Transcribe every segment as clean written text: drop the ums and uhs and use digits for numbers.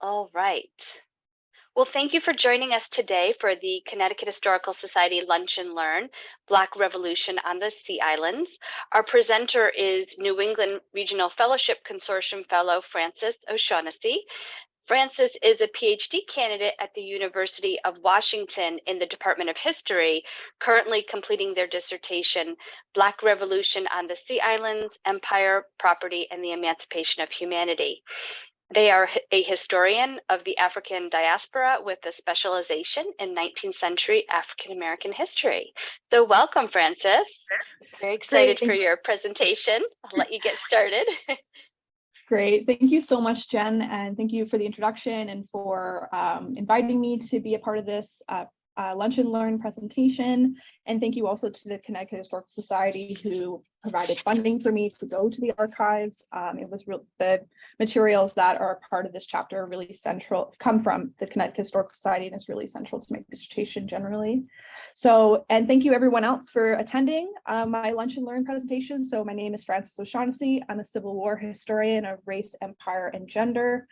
All right. Well, thank you for joining us today for the Connecticut Historical Society Lunch and Learn, Black Revolution on the Sea Islands. Our presenter is New England Regional Fellowship Consortium Fellow Frances O'Shaughnessy. Frances is a PhD candidate at the University of Washington in the Department of History, currently completing their dissertation, Black Revolution on the Sea Islands, Empire, Property, and the Emancipation of Humanity. They are a historian of the African diaspora with a specialization in 19th century African American history. So welcome, Frances. Very excited for your presentation. I'll let you get started. Great. Thank you so much, Jen, and thank you for the introduction and for inviting me to be a part of this Lunch and Learn presentation. And thank you also to the Connecticut Historical Society who provided funding for me to go to the archives. It was the materials that are a part of this chapter are really central, come from the Connecticut Historical Society, and it's really central to my dissertation generally. So, and thank you everyone else for attending my Lunch and Learn presentation. So my name is Frances O'Shaughnessy. I'm a Civil War historian of race, empire, and gender.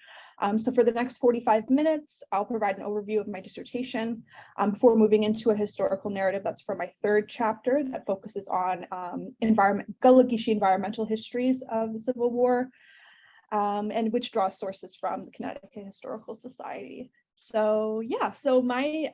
So for the next 45 minutes, I'll provide an overview of my dissertation before moving into a historical narrative that's for my third chapter that focuses on Gullah Geechee environmental histories of the Civil War, and which draws sources from the Connecticut Historical Society. So yeah, so my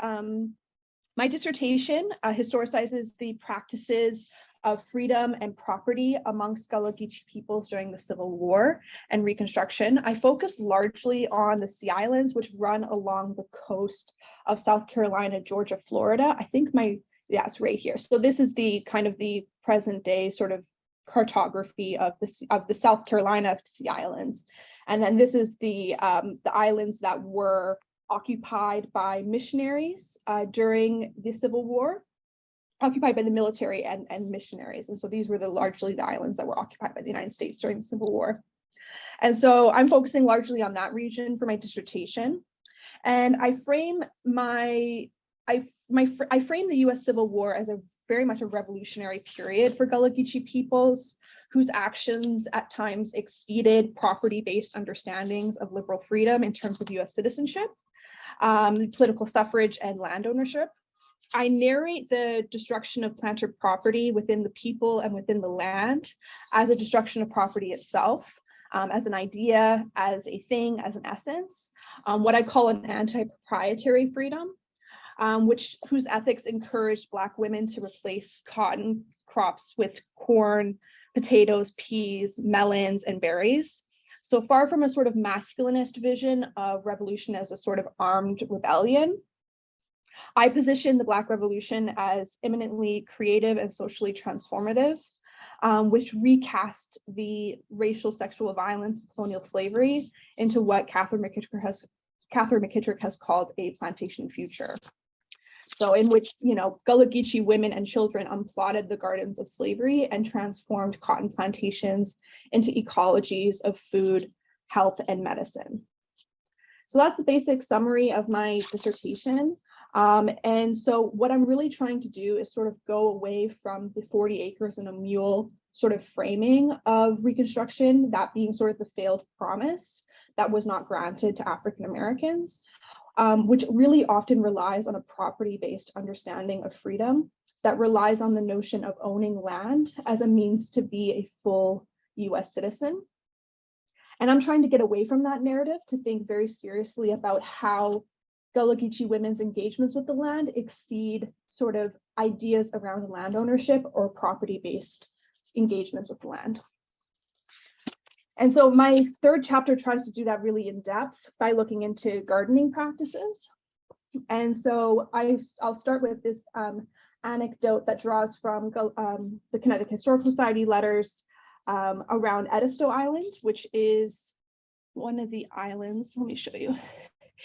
dissertation historicizes the practices of freedom and property amongst Gullah Geechee peoples during the Civil War and Reconstruction. I focused largely on the Sea Islands, which run along the coast of South Carolina, Georgia, Florida. I think it's right here. So this is the kind of the present day sort of cartography of the South Carolina Sea Islands. And then this is the islands that were occupied by missionaries during the Civil War. Occupied by the military and missionaries. And so these were largely the islands that were occupied by the United States during the Civil War. And so I'm focusing largely on that region for my dissertation. And I frame the US Civil War as very much a revolutionary period for Gullah Geechee peoples whose actions at times exceeded property-based understandings of liberal freedom in terms of US citizenship, political suffrage, and land ownership. I narrate the destruction of planter property within the people and within the land as a destruction of property itself, as an idea, as a thing, as an essence, what I call an anti-proprietary freedom, whose ethics encouraged Black women to replace cotton crops with corn, potatoes, peas, melons, and berries. So far from a sort of masculinist vision of revolution as a sort of armed rebellion, I position the Black Revolution as eminently creative and socially transformative, which recast the racial sexual violence of colonial slavery into what Catherine McKittrick has called a plantation future. So in which, Gullah Geechee women and children unplotted the gardens of slavery and transformed cotton plantations into ecologies of food, health, and medicine. So that's the basic summary of my dissertation. And so what I'm really trying to do is sort of go away from the 40 acres and a mule sort of framing of Reconstruction, that being sort of the failed promise that was not granted to African Americans, which really often relies on a property-based understanding of freedom that relies on the notion of owning land as a means to be a full US citizen. And I'm trying to get away from that narrative to think very seriously about how Gullah Geechee women's engagements with the land exceed sort of ideas around land ownership or property-based engagements with the land. And so my third chapter tries to do that really in depth by looking into gardening practices. And so I'll start with this anecdote that draws from the Connecticut Historical Society letters around Edisto Island, which is one of the islands. Let me show you.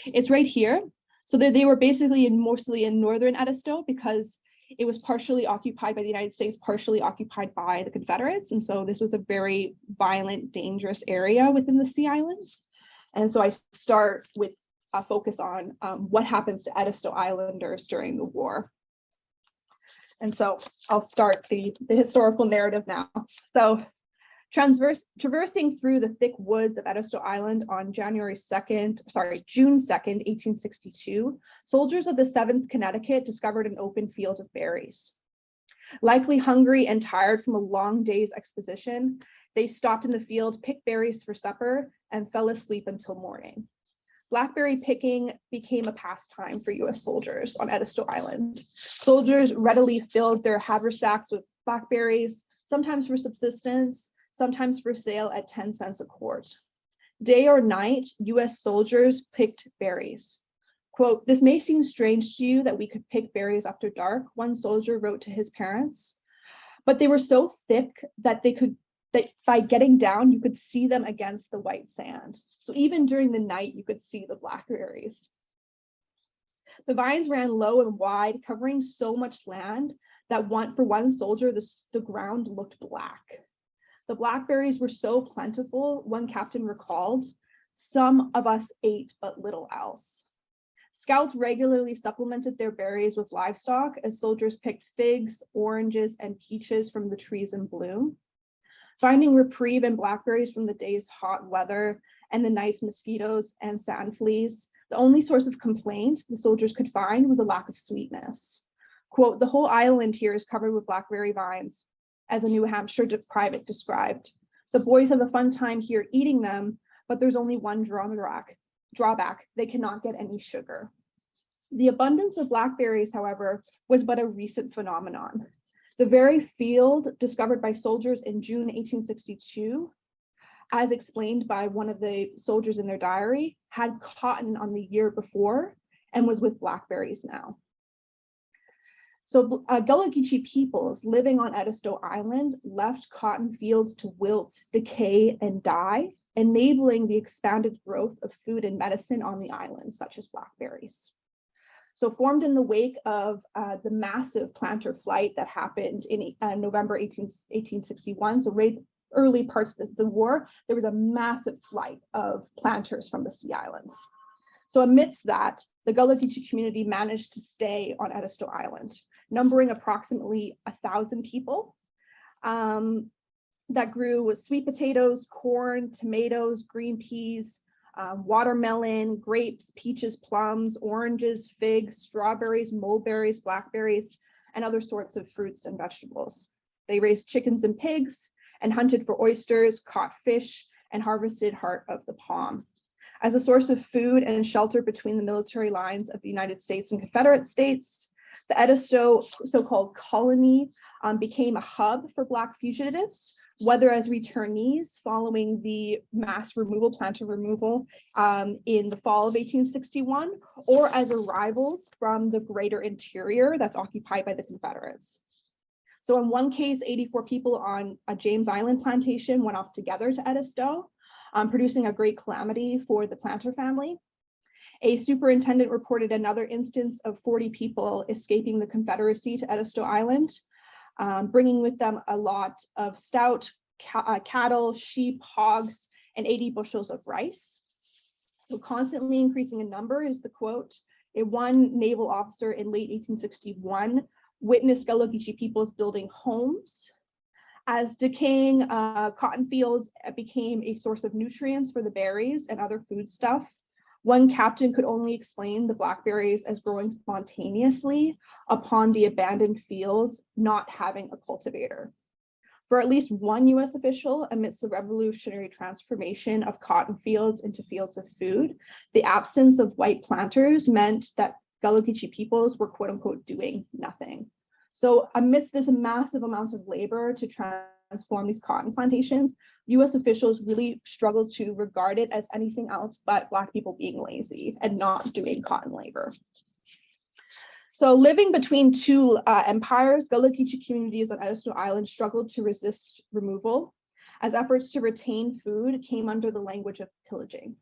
It's right here. So they were basically mostly in northern Edisto because it was partially occupied by the United States, partially occupied by the Confederates. And so this was a very violent, dangerous area within the Sea Islands. And so I start with a focus on what happens to Edisto Islanders during the war. And so I'll start the historical narrative now. So Traversing through the thick woods of Edisto Island on June 2nd, 1862, soldiers of the 7th Connecticut discovered an open field of berries. Likely hungry and tired from a long day's exposition, they stopped in the field, picked berries for supper, and fell asleep until morning. Blackberry picking became a pastime for US soldiers on Edisto Island. Soldiers readily filled their haversacks with blackberries, sometimes for subsistence, sometimes for sale at 10 cents a quart. Day or night, US soldiers picked berries. Quote, "This may seem strange to you that we could pick berries after dark," one soldier wrote to his parents, but they were so thick that by getting down, you could see them against the white sand. So even during the night, you could see the blackberries. The vines ran low and wide, covering so much land that for one soldier, the ground looked black. The blackberries were so plentiful, one captain recalled, "Some of us ate but little else." Scouts regularly supplemented their berries with livestock as soldiers picked figs, oranges, and peaches from the trees in bloom. Finding reprieve in blackberries from the day's hot weather and the night's mosquitoes and sand fleas, the only source of complaint the soldiers could find was a lack of sweetness. Quote, "The whole island here is covered with blackberry vines," as a New Hampshire private described. "The boys have a fun time here eating them, but there's only one drawback. They cannot get any sugar." The abundance of blackberries, however, was but a recent phenomenon. The very field discovered by soldiers in June 1862, as explained by one of the soldiers in their diary, had cotton on the year before and was with blackberries now. So Gullah Geechee peoples living on Edisto Island left cotton fields to wilt, decay, and die, enabling the expanded growth of food and medicine on the island, such as blackberries. So formed in the wake of the massive planter flight that happened in November 1861, so early parts of the war, there was a massive flight of planters from the Sea Islands. So amidst that, the Gullah Geechee community managed to stay on Edisto Island, numbering approximately 1,000 people that grew sweet potatoes, corn, tomatoes, green peas, watermelon, grapes, peaches, plums, oranges, figs, strawberries, mulberries, blackberries, and other sorts of fruits and vegetables. They raised chickens and pigs and hunted for oysters, caught fish, and harvested heart of the palm. As a source of food and shelter between the military lines of the United States and Confederate States, the Edisto so-called colony became a hub for Black fugitives, whether as returnees following the planter removal in the fall of 1861, or as arrivals from the greater interior that's occupied by the Confederates. So in one case, 84 people on a James Island plantation went off together to Edisto, producing a great calamity for the planter family. A superintendent reported another instance of 40 people escaping the Confederacy to Edisto Island, bringing with them a lot of stout cattle, sheep, hogs, and 80 bushels of rice. So constantly increasing in number is the quote. One naval officer in late 1861 witnessed Gullah Geechee peoples building homes. As decaying cotton fields became a source of nutrients for the berries and other foodstuff, one captain could only explain the blackberries as growing spontaneously upon the abandoned fields not having a cultivator. For at least one US official, amidst the revolutionary transformation of cotton fields into fields of food, the absence of white planters meant that Gullah Geechee peoples were quote unquote doing nothing. So amidst this massive amounts of labor to transform these cotton plantations, US officials really struggled to regard it as anything else but Black people being lazy and not doing cotton labor. So living between two empires, Gullah Geechee communities on Edisto Island struggled to resist removal as efforts to retain food came under the language of pillaging.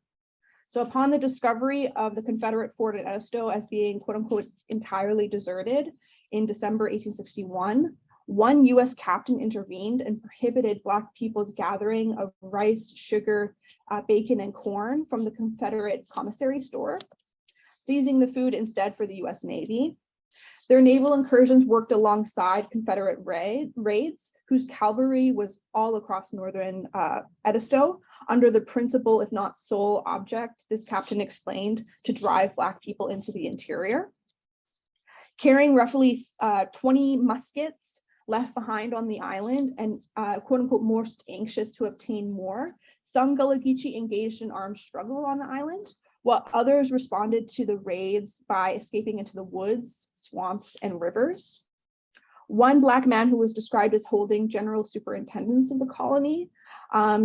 So upon the discovery of the Confederate fort at Edisto as being quote unquote entirely deserted in December 1861, one US captain intervened and prohibited Black people's gathering of rice, sugar, bacon, and corn from the Confederate commissary store, seizing the food instead for the US Navy. Their naval incursions worked alongside Confederate raids, whose cavalry was all across northern Edisto, under the principal, if not sole object, this captain explained, to drive Black people into the interior. Carrying roughly 20 muskets left behind on the island and quote unquote most anxious to obtain more, some Gullah Geechee engaged in armed struggle on the island, while others responded to the raids by escaping into the woods, swamps, and rivers. One Black man who was described as holding general superintendence of the colony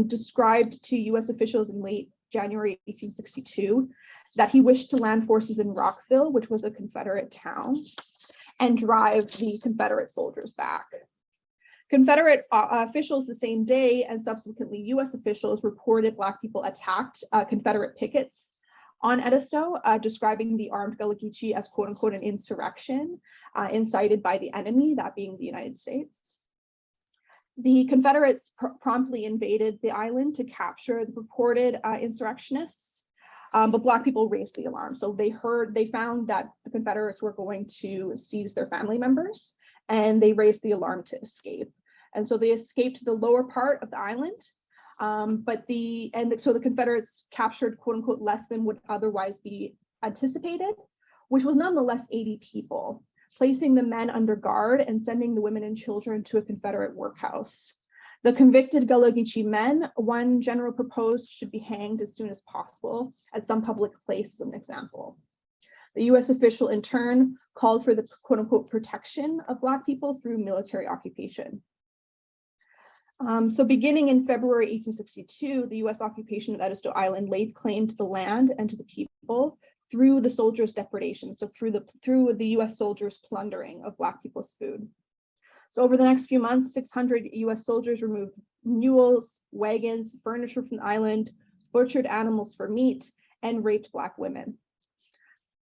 described to US officials in late January 1862 that he wished to land forces in Rockville, which was a Confederate town, and drive the Confederate soldiers back. Confederate officials the same day and subsequently US officials reported Black people attacked Confederate pickets on Edisto, describing the armed Gullah Geechee as quote unquote an insurrection incited by the enemy, that being the United States. The Confederates promptly invaded the island to capture the purported insurrectionists, but Black people raised the alarm. So they found that the Confederates were going to seize their family members, and they raised the alarm to escape. And so they escaped to the lower part of the island. So the Confederates captured quote unquote less than would otherwise be anticipated, which was nonetheless 80 people, placing the men under guard and sending the women and children to a Confederate workhouse. The convicted Gullah Geechee men, one general proposed, should be hanged as soon as possible at some public place as an example. The US official in turn called for the quote unquote protection of Black people through military occupation. So beginning in February 1862, the US occupation of Edisto Island laid claim to the land and to the people through the soldiers' depredation, so through the US soldiers' plundering of Black people's food. So over the next few months, 600 US soldiers removed mules, wagons, furniture from the island, butchered animals for meat, and raped Black women.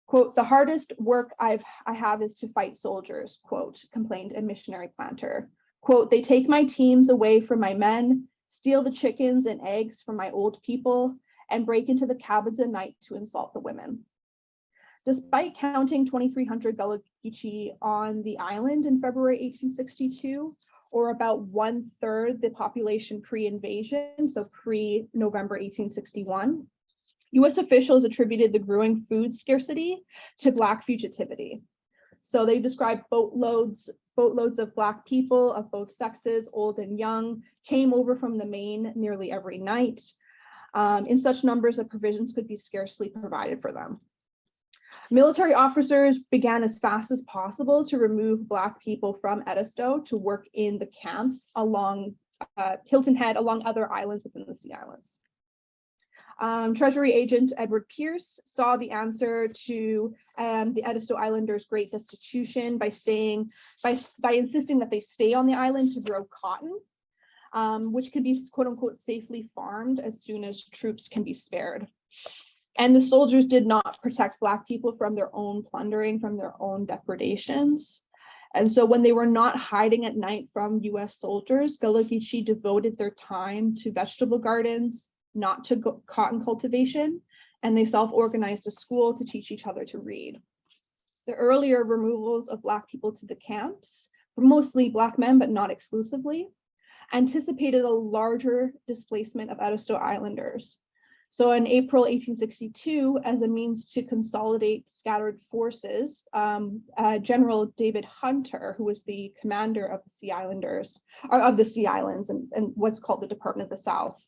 Quote, "The hardest work I have is to fight soldiers," quote, complained a missionary planter. Quote, "They take my teams away from my men, steal the chickens and eggs from my old people, and break into the cabins at night to insult the women." Despite counting 2,300 Gullah Geechee on the island in February 1862, or about 1/3 the population pre-invasion, so pre-November 1861, US officials attributed the growing food scarcity to Black fugitivity. So they described boatloads of Black people of both sexes, old and young, came over from the Main nearly every night, in such numbers that provisions could be scarcely provided for them. Military officers began as fast as possible to remove Black people from Edisto to work in the camps along Hilton Head, along other islands within the Sea Islands. Treasury agent Edward Pierce saw the answer to the Edisto Islanders' great destitution by insisting that they stay on the island to grow cotton, which could be quote unquote safely farmed as soon as troops can be spared. And the soldiers did not protect Black people from their own plundering, from their own depredations. And so when they were not hiding at night from US soldiers, Gullah Geechee devoted their time to vegetable gardens, not to cotton cultivation, and they self-organized a school to teach each other to read. The earlier removals of Black people to the camps, mostly Black men, but not exclusively, anticipated a larger displacement of Edisto Islanders. So in April 1862, as a means to consolidate scattered forces, General David Hunter, who was the commander of the Sea Islanders, or of the Sea Islands and what's called the Department of the South,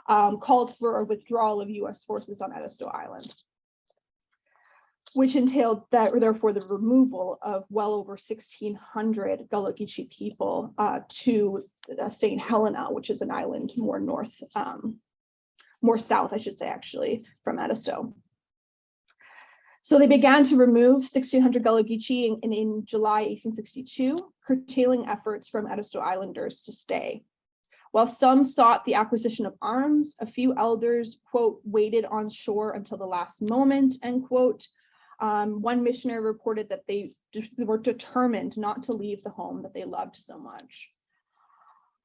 called for a withdrawal of US forces on Edisto Island, which entailed therefore the removal of well over 1,600 Gullah Geechee people to St. Helena, which is an island more south, I should say, actually, from Edisto. So they began to remove 1,600 Gullah Geechee in July 1862, curtailing efforts from Edisto Islanders to stay. While some sought the acquisition of arms, a few elders, quote, waited on shore until the last moment, end quote. One missionary reported that they were determined not to leave the home that they loved so much.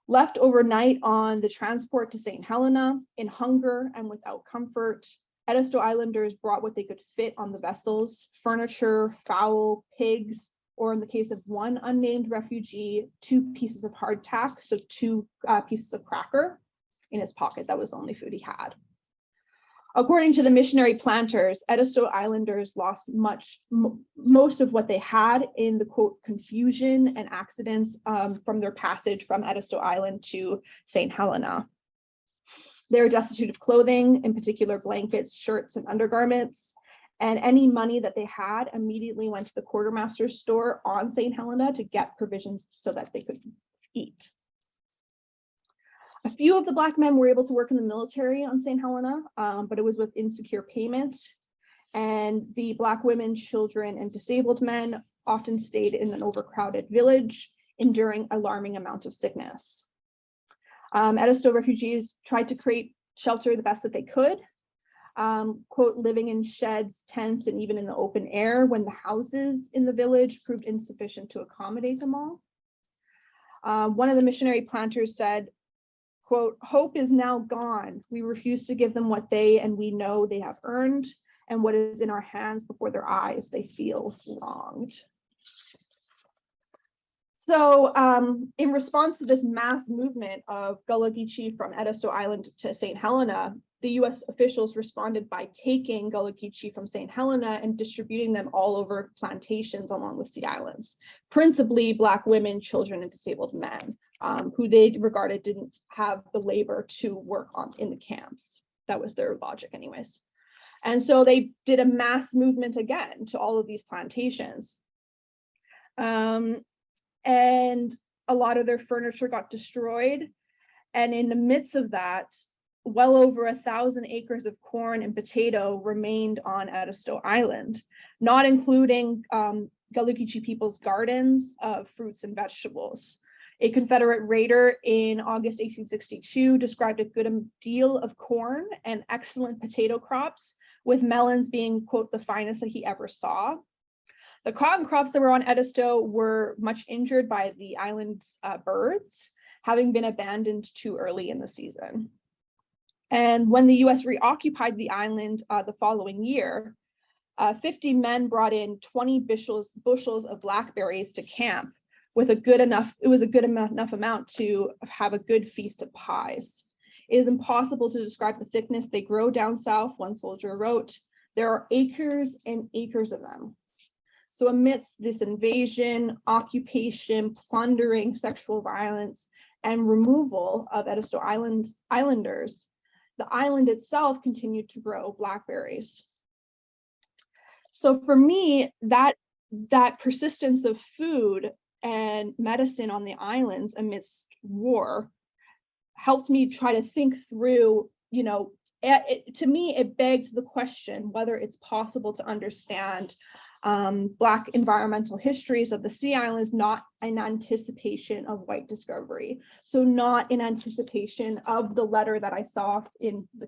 Left overnight on the transport to St. Helena, in hunger and without comfort, Edisto Islanders brought what they could fit on the vessels: furniture, fowl, pigs, or in the case of one unnamed refugee, 2 pieces of hardtack, so 2 pieces of cracker in his pocket. That was the only food he had. According to the missionary planters, Edisto Islanders lost most of what they had in the quote confusion and accidents from their passage from Edisto Island to St. Helena. They were destitute of clothing, in particular blankets, shirts, and undergarments, and any money that they had immediately went to the quartermaster's store on St. Helena to get provisions so that they could eat. A few of the Black men were able to work in the military on St. Helena, but it was with insecure payment. And the Black women, children, and disabled men often stayed in an overcrowded village, enduring alarming amounts of sickness. Edisto refugees tried to create shelter the best that they could, quote, living in sheds, tents, and even in the open air when the houses in the village proved insufficient to accommodate them all. One of the missionary planters said, quote, hope is now gone. We refuse to give them what they and we know they have earned, and what is in our hands before their eyes they feel wronged. So in response to this mass movement of Gullah Geechee from Edisto Island to St. Helena, the US officials responded by taking Gullah Geechee from St. Helena and distributing them all over plantations along the Sea Islands, principally Black women, children, and disabled men, who they regarded didn't have the labor to work in the camps. That was their logic anyways. And so they did a mass movement again to all of these plantations. And a lot of their furniture got destroyed. And in the midst of that, well over 1,000 acres of corn and potato remained on Edisto Island, not including Gullah Geechee people's gardens of fruits and vegetables. A Confederate raider in August 1862 described a good deal of corn and excellent potato crops, with melons being, quote, the finest that he ever saw. The cotton crops that were on Edisto were much injured by the island's birds, having been abandoned too early in the season. And when the US reoccupied the island the following year, 50 men brought in 20 bushels of blackberries to camp with a good enough amount to have a good feast of pies. It is impossible to describe the thickness they grow down south, one soldier wrote. There are acres and acres of them. So amidst this invasion, occupation, plundering, sexual violence, and removal of Edisto Islanders, the island itself continued to grow blackberries. So for me, that persistence of food and medicine on the islands amidst war helped me try to think through, to me, it begged the question whether it's possible to understand Black environmental histories of the Sea Islands, not in anticipation of white discovery. So not in anticipation of the letter that I saw in the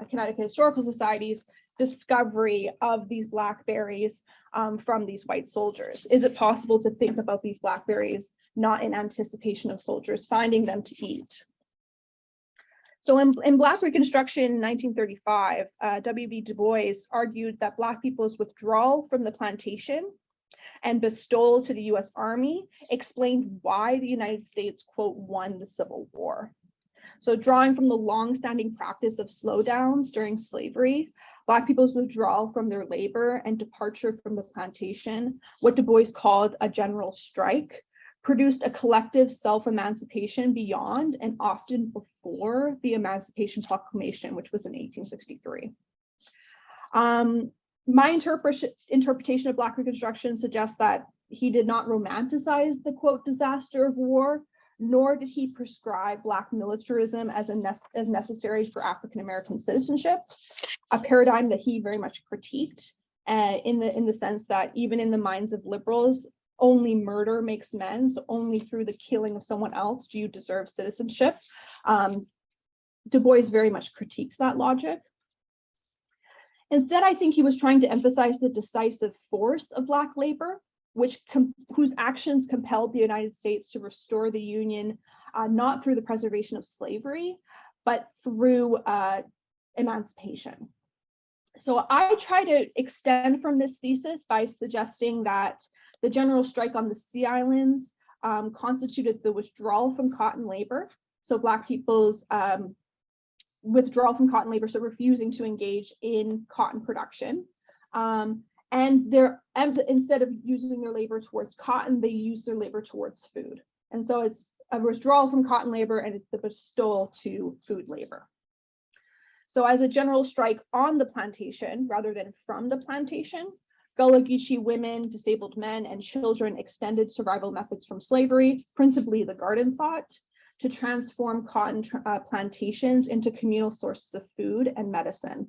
Connecticut Historical Society's discovery of these blackberries from these white soldiers. Is it possible to think about these blackberries not in anticipation of soldiers finding them to eat? So in Black Reconstruction in 1935, W.B. Du Bois argued that Black people's withdrawal from the plantation and bestowal to the US Army explained why the United States, quote, won the Civil War. So drawing from the long-standing practice of slowdowns during slavery, Black people's withdrawal from their labor and departure from the plantation, what Du Bois called a general strike, produced a collective self-emancipation beyond and often before the Emancipation Proclamation, which was in 1863. My interpretation of Black Reconstruction suggests that he did not romanticize the, quote, disaster of war, nor did he prescribe Black militarism as necessary for African-American citizenship, a paradigm that he very much critiqued in the sense that even in the minds of liberals, only murder makes men, so only through the killing of someone else do you deserve citizenship. Du Bois very much critiques that logic. Instead, I think he was trying to emphasize the decisive force of Black labor, whose actions compelled the United States to restore the Union, not through the preservation of slavery, but through emancipation. So I try to extend from this thesis by suggesting that the general strike on the Sea Islands constituted the withdrawal from cotton labor. So Black people's withdrawal from cotton labor, so refusing to engage in cotton production. And instead of using their labor towards cotton, they use their labor towards food. And so it's a withdrawal from cotton labor and it's the bestowal to food labor. So as a general strike on the plantation rather than from the plantation, Gullah Geechee women, disabled men, and children extended survival methods from slavery, principally the garden plot, to transform cotton plantations into communal sources of food and medicine.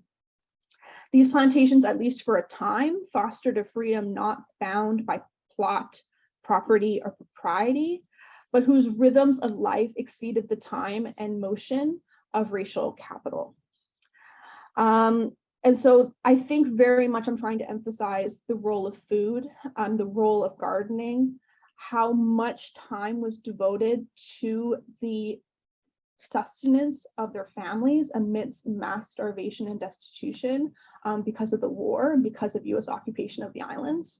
These plantations, at least for a time, fostered a freedom not bound by plot, property, or propriety, but whose rhythms of life exceeded the time and motion of racial capital. And so I think very much I'm trying to emphasize the role of food, the role of gardening, how much time was devoted to the sustenance of their families amidst mass starvation and destitution because of the war and because of US occupation of the islands.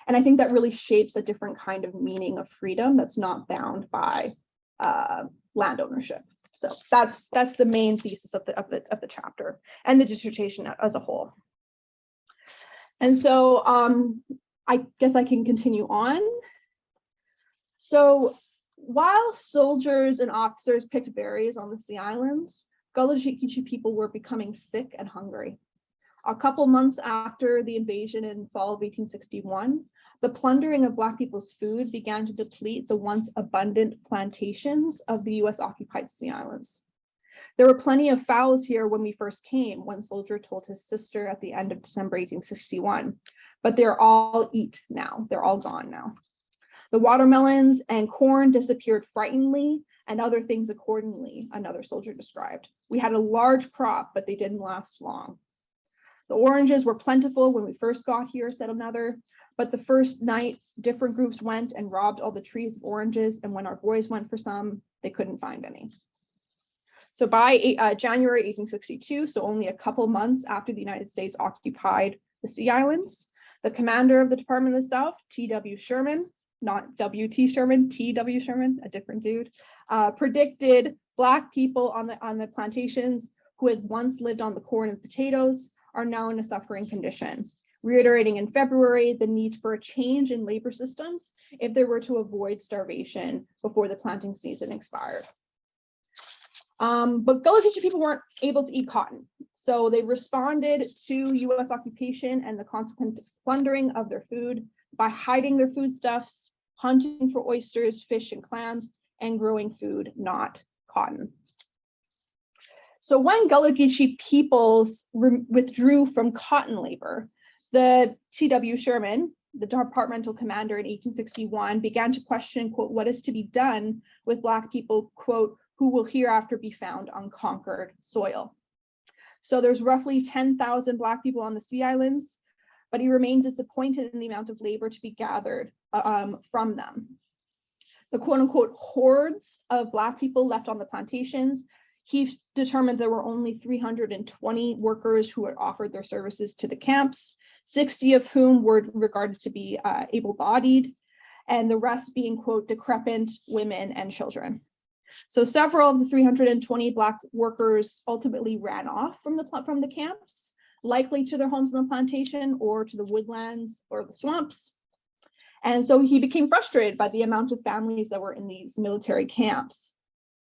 And I think that really shapes a different kind of meaning of freedom that's not bound by land ownership. So that's the main thesis of the chapter and the dissertation as a whole. And so I guess I can continue on. So while soldiers and officers picked berries on the Sea Islands, Gullah Geechee people were becoming sick and hungry. A couple months after the invasion in fall of 1861, the plundering of Black people's food began to deplete the once abundant plantations of the US occupied Sea Islands. There were plenty of fowls here when we first came, one soldier told his sister at the end of December 1861, but they're all eat now, they're all gone now. The watermelons and corn disappeared frighteningly and other things accordingly, another soldier described. We had a large crop, but they didn't last long. The oranges were plentiful when we first got here, said another, but the first night, different groups went and robbed all the trees of oranges, and when our boys went for some, they couldn't find any. So by January 1862, so only a couple months after the United States occupied the Sea Islands, the commander of the Department of the South, T.W. Sherman, not W.T. Sherman, T.W. Sherman, a different dude, predicted Black people on the plantations who had once lived on the corn and potatoes are now in a suffering condition, reiterating in February the need for a change in labor systems if they were to avoid starvation before the planting season expired. But Gullah Geechee people weren't able to eat cotton, so they responded to US occupation and the consequent plundering of their food by hiding their foodstuffs, hunting for oysters, fish, and clams, and growing food, not cotton. So when Gullah Geechee peoples withdrew from cotton labor, the T.W. Sherman, the departmental commander in 1861, began to question, quote, what is to be done with Black people, quote, who will hereafter be found on conquered soil. So there's roughly 10,000 Black people on the Sea Islands, but he remained disappointed in the amount of labor to be gathered from them. The quote unquote hordes of Black people left on the plantations, he determined there were only 320 workers who had offered their services to the camps, 60 of whom were regarded to be able-bodied, and the rest being, quote, decrepit women and children. So several of the 320 Black workers ultimately ran off from the camps, likely to their homes on the plantation or to the woodlands or the swamps. And so he became frustrated by the amount of families that were in these military camps,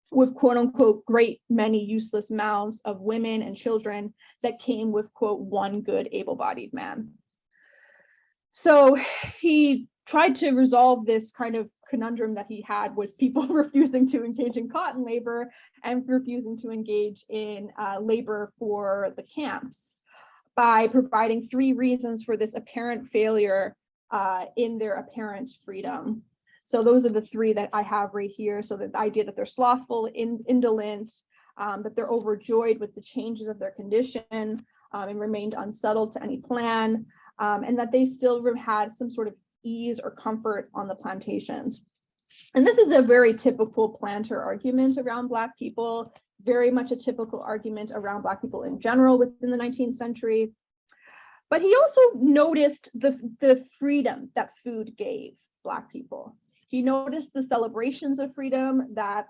with quote unquote great many useless mouths of women and children that came with quote one good able-bodied man. So he tried to resolve this kind of conundrum that he had with people refusing to engage in cotton labor and refusing to engage in labor for the camps by providing 3 reasons for this apparent failure in their apparent freedom. So those are the 3 that I have right here. So the idea that they're slothful, indolent, that they're overjoyed with the changes of their condition and remained unsettled to any plan, and that they still had some sort of ease or comfort on the plantations. And this is a very typical planter argument around Black people very much a typical argument around Black people in general within the 19th century. But he also noticed the freedom that food gave Black people. He noticed the celebrations of freedom that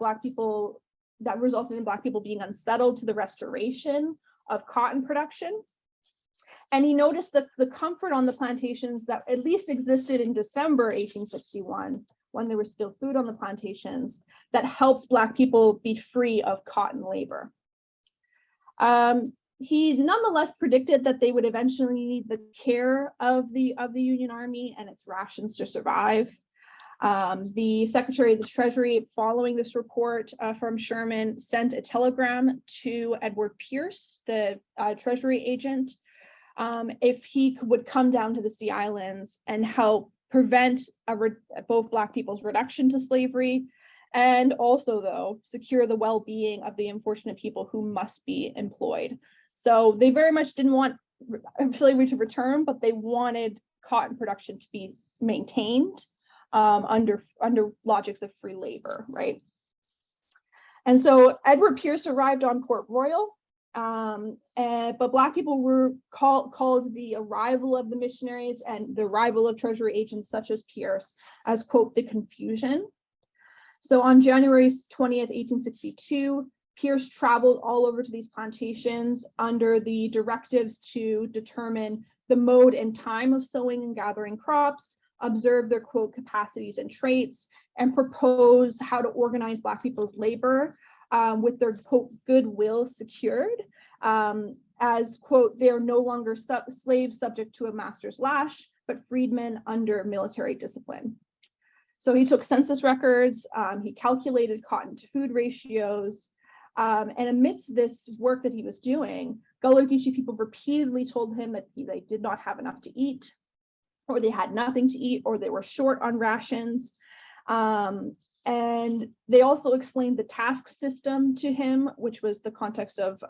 resulted in Black people being unsettled to the restoration of cotton production. And he noticed that the comfort on the plantations that at least existed in December 1861, when there was still food on the plantations, that helped Black people be free of cotton labor. He nonetheless predicted that they would eventually need the care of the Union Army and its rations to survive. The Secretary of the Treasury, following this report from Sherman, sent a telegram to Edward Pierce, the Treasury agent, if he would come down to the Sea Islands and help prevent both Black people's reduction to slavery, and also, though, secure the well-being of the unfortunate people who must be employed. So they very much didn't want slavery to return, but they wanted cotton production to be maintained under logics of free labor, right? And so Edward Pierce arrived on Port Royal, but Black people were called the arrival of the missionaries and the arrival of Treasury agents such as Pierce as, quote, the confusion. So on January 20th, 1862, Pierce traveled all over to these plantations under the directives to determine the mode and time of sowing and gathering crops, observe their, quote, capacities and traits, and propose how to organize Black people's labor with their, quote, goodwill secured, as, quote, they are no longer slaves subject to a master's lash, but freedmen under military discipline. So he took census records, he calculated cotton to food ratios, and amidst this work that he was doing, Gullah Geechee people repeatedly told him that they did not have enough to eat, or they had nothing to eat, or they were short on rations. And they also explained the task system to him, which was the context of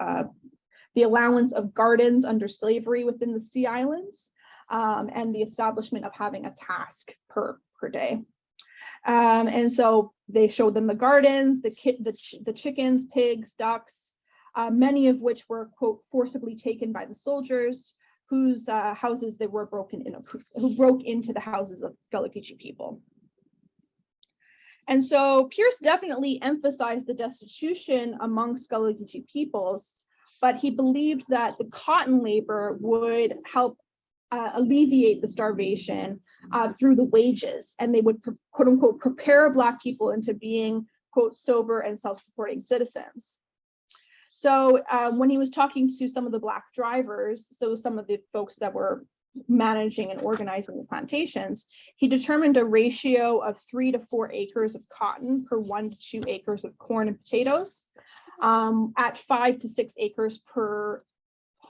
the allowance of gardens under slavery within the Sea Islands, and the establishment of having a task per day. And so they showed them the gardens, the chickens, pigs, ducks, many of which were, quote, forcibly taken by the soldiers, whose houses they were who broke into the houses of Gullah Geechee people. And so Pierce definitely emphasized the destitution amongst Gullah Geechee peoples, but he believed that the cotton labor would help alleviate the starvation through the wages, and they would, quote unquote, prepare Black people into being, quote, sober and self-supporting citizens. So when he was talking to some of the Black drivers, so some of the folks that were managing and organizing the plantations, he determined a ratio of 3 to 4 acres of cotton per 1 to 2 acres of corn and potatoes, at 5 to 6 acres per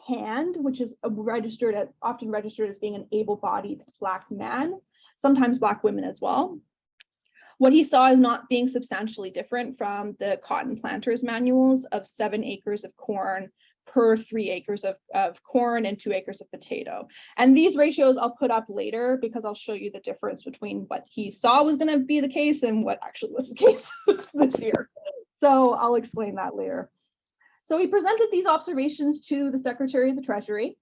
hand, which is often registered as being an able-bodied Black man, sometimes Black women as well. What he saw as not being substantially different from the cotton planters manuals of 7 acres of corn per 3 acres of corn and 2 acres of potato. And these ratios I'll put up later because I'll show you the difference between what he saw was going to be the case and what actually was the case this year. So I'll explain that later. So he presented these observations to the Secretary of the Treasury,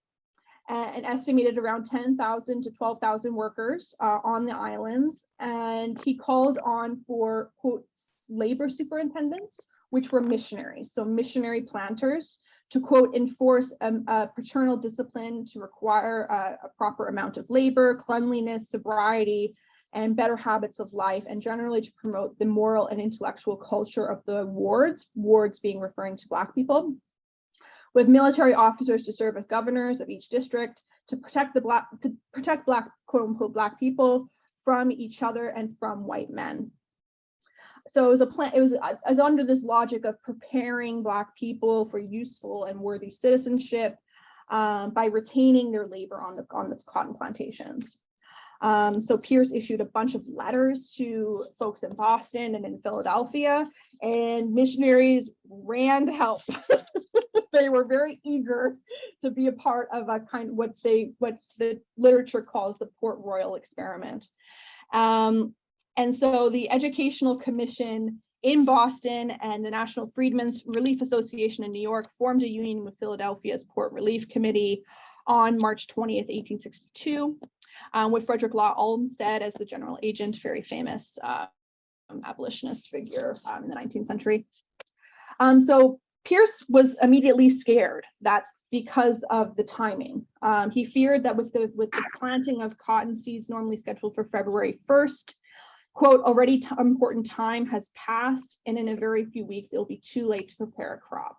and estimated around 10,000 to 12,000 workers on the islands. And he called on for, quote, labor superintendents, which were missionaries, so missionary planters, to, quote, enforce a paternal discipline to require a proper amount of labor, cleanliness, sobriety, and better habits of life, and generally to promote the moral and intellectual culture of the wards being referring to Black people, with military officers to serve as governors of each district to protect Black, quote unquote, Black people from each other and from white men. So it was it was under this logic of preparing Black people for useful and worthy citizenship by retaining their labor on the cotton plantations. So Pierce issued a bunch of letters to folks in Boston and in Philadelphia, and missionaries ran to help. They were very eager to be a part of a kind of what the literature calls the Port Royal experiment. And so the Educational Commission in Boston, and the National Freedmen's Relief Association in New York formed a union with Philadelphia's Port Relief Committee on March 20th, 1862, with Frederick Law Olmsted as the general agent, very famous abolitionist figure in the 19th century. So Pierce was immediately scared that because of the timing. He feared that with the planting of cotton seeds normally scheduled for February 1st, quote, already important time has passed, and in a very few weeks, it'll be too late to prepare a crop.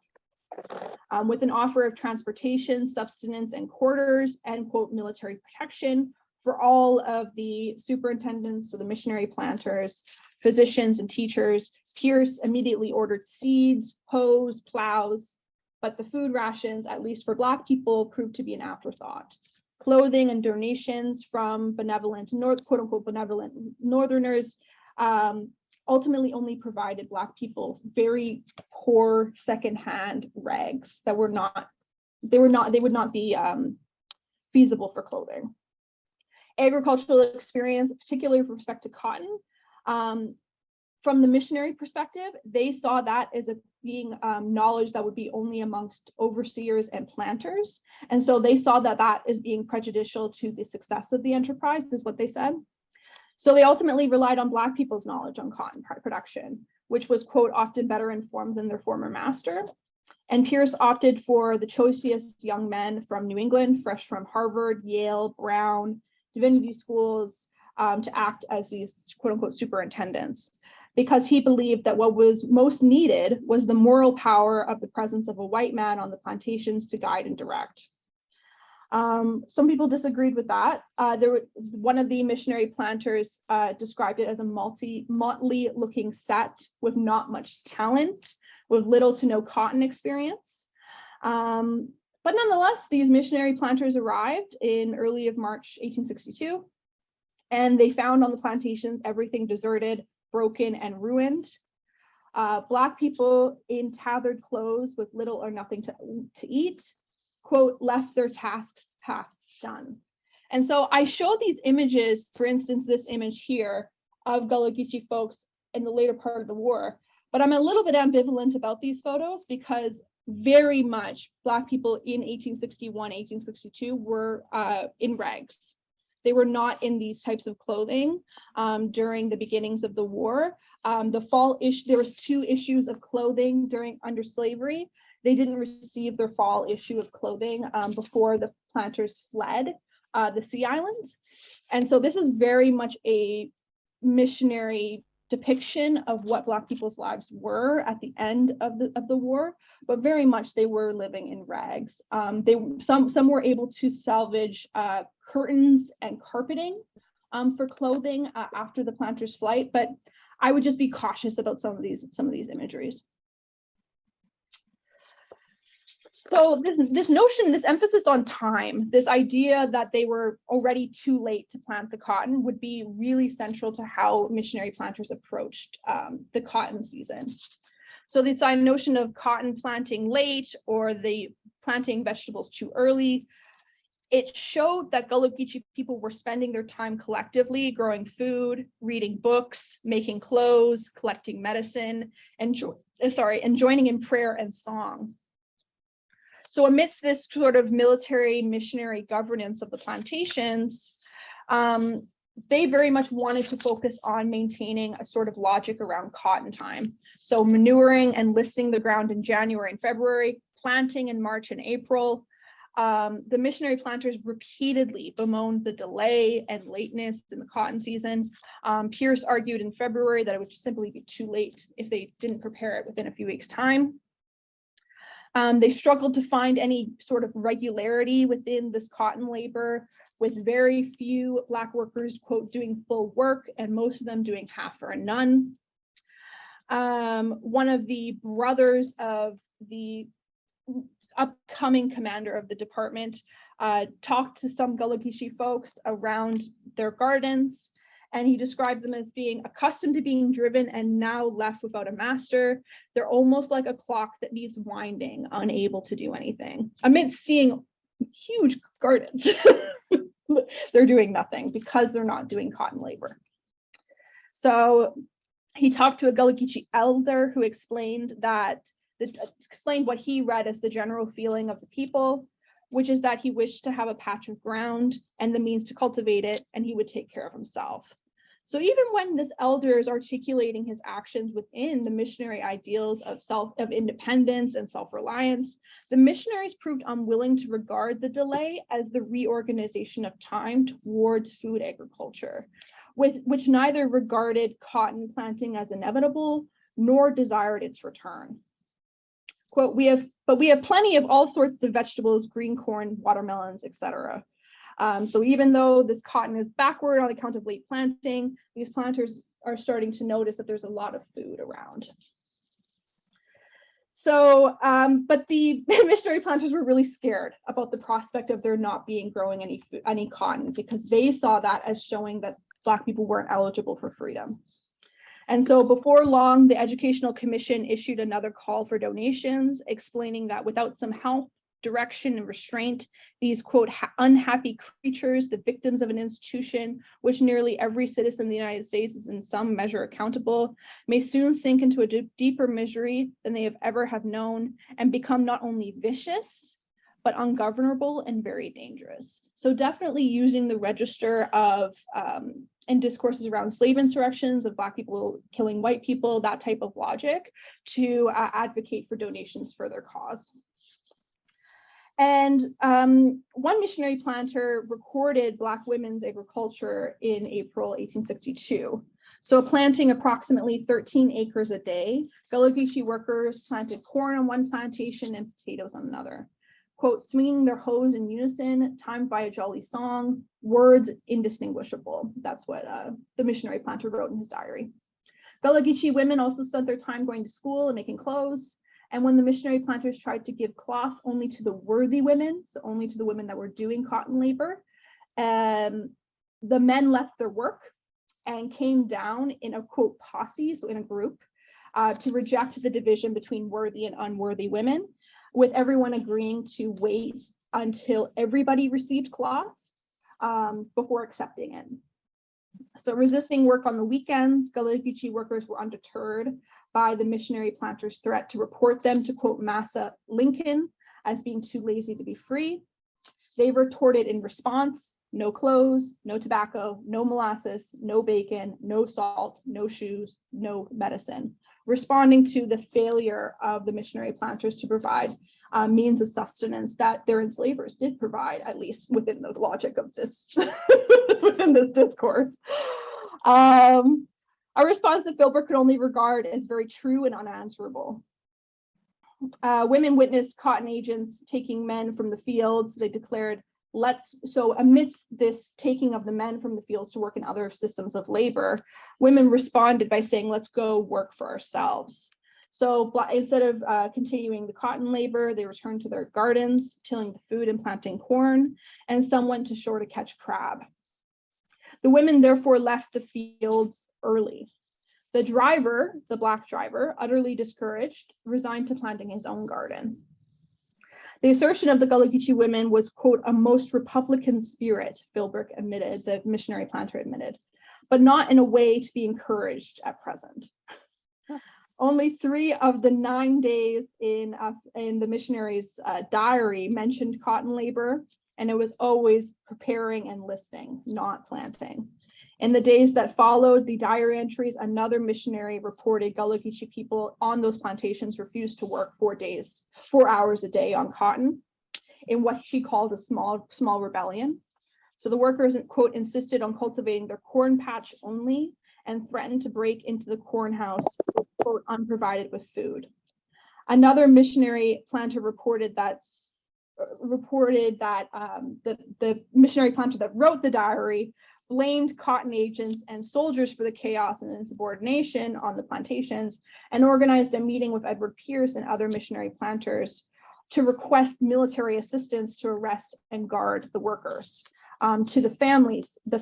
With an offer of transportation, subsistence, and quarters, and quote, military protection for all of the superintendents, so the missionary planters, physicians, and teachers, Pierce immediately ordered seeds, hoes, plows, but the food rations, at least for Black people, proved to be an afterthought. Clothing and donations from benevolent, quote unquote, benevolent Northerners ultimately only provided Black people very poor secondhand rags that would not be feasible for clothing. Agricultural experience, particularly with respect to cotton, from the missionary perspective, they saw that as being knowledge that would be only amongst overseers and planters. And so they saw that as being prejudicial to the success of the enterprise, is what they said. So they ultimately relied on Black people's knowledge on cotton production, which was, quote, often better informed than their former master. And Pierce opted for the choicest young men from New England, fresh from Harvard, Yale, Brown, divinity schools, to act as these, quote unquote, superintendents, because he believed that what was most needed was the moral power of the presence of a white man on the plantations to guide and direct. Some people disagreed with that. One of the missionary planters described it as a motley looking set with not much talent, with little to no cotton experience. But nonetheless, these missionary planters arrived in early of March 1862, and they found on the plantations everything deserted, broken, and ruined. Black people in tattered clothes with little or nothing to eat, quote, left their tasks half done. And so I showed these images, for instance, this image here of Gullah Geechee folks in the later part of the war, but I'm a little bit ambivalent about these photos because very much Black people in 1861, 1862 were in rags. They were not in these types of clothing during the beginnings of the war. The fall issue, there was 2 issues of clothing under slavery. They didn't receive their fall issue of clothing before the planters fled the Sea Islands. And so this is very much a missionary depiction of what Black people's lives were at the end of the war, but very much they were living in rags. Some were able to salvage curtains and carpeting for clothing after the planters' flight, but I would just be cautious about some of these imageries. So this notion, this emphasis on time, this idea that they were already too late to plant the cotton would be really central to how missionary planters approached the cotton season. So this notion of cotton planting late or the planting vegetables too early, it showed that Gullah Geechee people were spending their time collectively growing food, reading books, making clothes, collecting medicine, and joining in prayer and song. So amidst this sort of military missionary governance of the plantations, they very much wanted to focus on maintaining a sort of logic around cotton time. So manuring and listing the ground in January and February, planting in March and April. The missionary planters repeatedly bemoaned the delay and lateness in the cotton season. Pierce argued in February that it would simply be too late if they didn't prepare it within a few weeks' time. They struggled to find any sort of regularity within this cotton labor, with very few Black workers, quote, doing full work, and most of them doing half or none. One of the brothers of the upcoming commander of the department talked to some Gullah Geechee folks around their gardens, and he described them as being accustomed to being driven and now left without a master. They're almost like a clock that needs winding, unable to do anything. Amidst seeing huge gardens, they're doing nothing because they're not doing cotton labor. So He talked to a Gullah Geechee elder who explained what he read as the general feeling of the people, which is that he wished to have a patch of ground and the means to cultivate it, and he would take care of himself. So even when this elder is articulating his actions within the missionary ideals of independence and self-reliance, the missionaries proved unwilling to regard the delay as the reorganization of time towards food agriculture, which neither regarded cotton planting as inevitable nor desired its return. Quote, we have plenty of all sorts of vegetables, green corn, watermelons, etc. So even though this cotton is backward on account of late planting, these planters are starting to notice that there's a lot of food around. So, but the missionary planters were really scared about the prospect of there not being growing any cotton, because they saw that as showing that Black people weren't eligible for freedom. And so before long, the Educational Commission issued another call for donations, explaining that without some help, direction, and restraint, these, quote, unhappy creatures, the victims of an institution which nearly every citizen in the United States is in some measure accountable, may soon sink into a deeper misery than they ever have known and become not only vicious, but ungovernable and very dangerous. So definitely using the register of and discourses around slave insurrections of Black people killing white people, that type of logic, to advocate for donations for their cause. And one missionary planter recorded Black women's agriculture in April 1862. So planting approximately 13 acres a day, Gullah Geechee workers planted corn on one plantation and potatoes on another. Quote, swinging their hoes in unison, timed by a jolly song, words indistinguishable. That's what the missionary planter wrote in his diary. Gullah Geechee women also spent their time going to school and making clothes. And when the missionary planters tried to give cloth only to the worthy women, so only to the women that were doing cotton labor, the men left their work and came down in a, quote, posse, so in a group, to reject the division between worthy and unworthy women, with everyone agreeing to wait until everybody received cloth before accepting it. So resisting work on the weekends, Gullah Geechee workers were undeterred by the missionary planters' threat to report them to, quote, Massa Lincoln as being too lazy to be free. They retorted in response, no clothes, no tobacco, no molasses, no bacon, no salt, no shoes, no medicine, responding to the failure of the missionary planters to provide means of sustenance that their enslavers did provide, at least within the logic of this, within this discourse. A response that Filbert could only regard as very true and unanswerable. Women witnessed cotton agents taking men from the fields. They declared, so amidst this taking of the men from the fields to work in other systems of labor, women responded by saying, let's go work for ourselves. So instead of continuing the cotton labor, they returned to their gardens, tilling the food and planting corn, and some went to shore to catch crab. The women therefore left the fields early. The driver, the Black driver, utterly discouraged, resigned to planting his own garden. The assertion of the Gullah Geechee women was, quote, a most Republican spirit, Filbert admitted, the missionary planter admitted, but not in a way to be encouraged at present. Only 3 of the 9 days in the missionary's diary mentioned cotton labor, and it was always preparing and listening, not planting. In the days that followed the diary entries, another missionary reported Gullah Geechee people on those plantations refused to work 4 hours a day on cotton in what she called a small rebellion. So the workers, quote, insisted on cultivating their corn patch only and threatened to break into the corn house, quote, unprovided with food. Another missionary planter reported that the missionary planter that wrote the diary blamed cotton agents and soldiers for the chaos and insubordination on the plantations, and organized a meeting with Edward Pierce and other missionary planters to request military assistance to arrest and guard the workers. To the families, the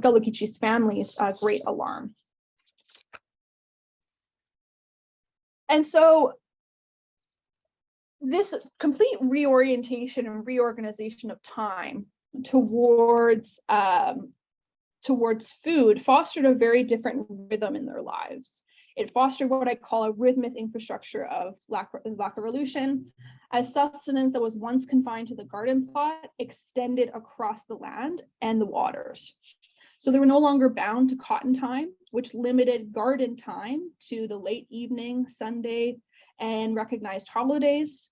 Gullah Geechee's families, great alarm. And so this complete reorientation and reorganization of time towards food fostered a very different rhythm in their lives. It fostered what I call a rhythmic infrastructure of Black Revolution, as sustenance that was once confined to the garden plot extended across the land and the waters. So they were no longer bound to cotton time, which limited garden time to the late evening, Sunday, and recognized holidays.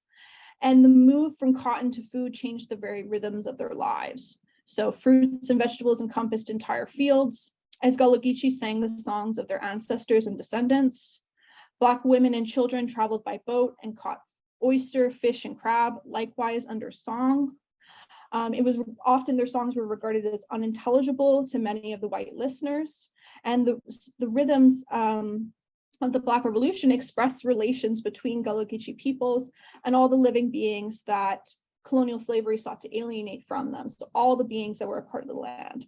And the move from cotton to food changed the very rhythms of their lives. So fruits and vegetables encompassed entire fields, as Gullah Geechee sang the songs of their ancestors and descendants. Black women and children traveled by boat and caught oyster, fish, and crab, likewise under song. It was often their songs were regarded as unintelligible to many of the white listeners, and the rhythms of the Black Revolution expressed relations between Gullah Geechee peoples and all the living beings that colonial slavery sought to alienate from them, so all the beings that were a part of the land.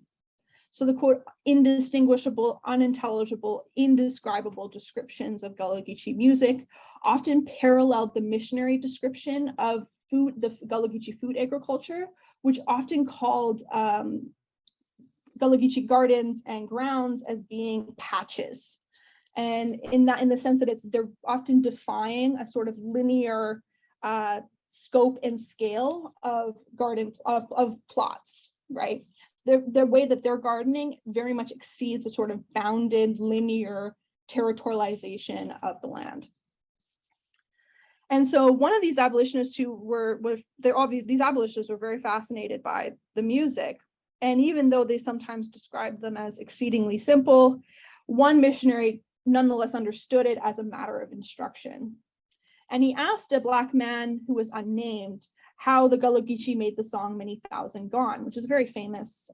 So the quote, indistinguishable, unintelligible, indescribable descriptions of Gullah Geechee music often paralleled the missionary description of food, the Gullah Geechee food agriculture, which often called Gullah Geechee gardens and grounds as being patches. And in the sense that they're often defying a sort of linear scope and scale of plots, right? The way that they're gardening very much exceeds a sort of bounded linear territorialization of the land. And so one of these abolitionists who these abolitionists were very fascinated by the music. And even though they sometimes described them as exceedingly simple, one missionary nonetheless understood it as a matter of instruction. And he asked a Black man who was unnamed how the Gullah Geechee made the song Many Thousand Gone, which is very famous.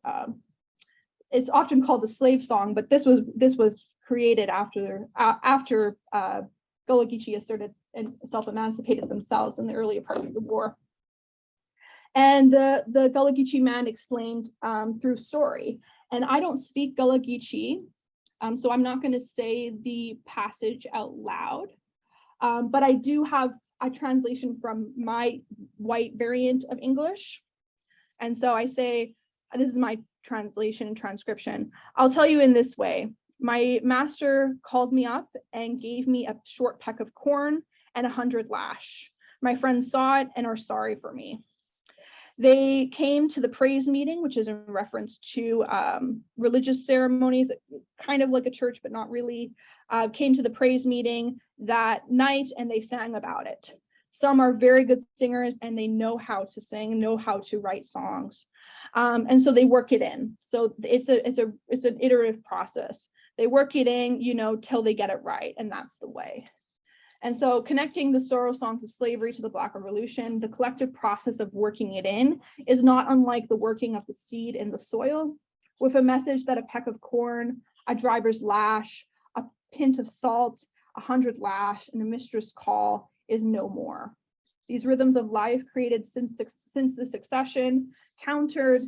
It's often called the slave song, but this was created after Gullah Geechee asserted and self-emancipated themselves in the earlier part of the war. And the Gullah Geechee man explained through story. And I don't speak Gullah Geechee, so I'm not going to say the passage out loud, but I do have a translation from my white variant of English. And so I say, this is my translation transcription. I'll tell you in this way. My master called me up and gave me a short peck of corn and 100 lash. My friends saw it and are sorry for me. They came to the praise meeting, which is in reference to religious ceremonies, kind of like a church, but not really, came to the praise meeting that night and they sang about it. Some are very good singers and they know how to sing, know how to write songs. And so they work it in. So it's an iterative process. They work it in, till they get it right, and that's the way. And so connecting the sorrow songs of slavery to the Black Revolution, the collective process of working it in is not unlike the working of the seed in the soil, with a message that a peck of corn, a driver's lash, a pint of salt, 100 lash, and a mistress call is no more. These rhythms of life created since the succession countered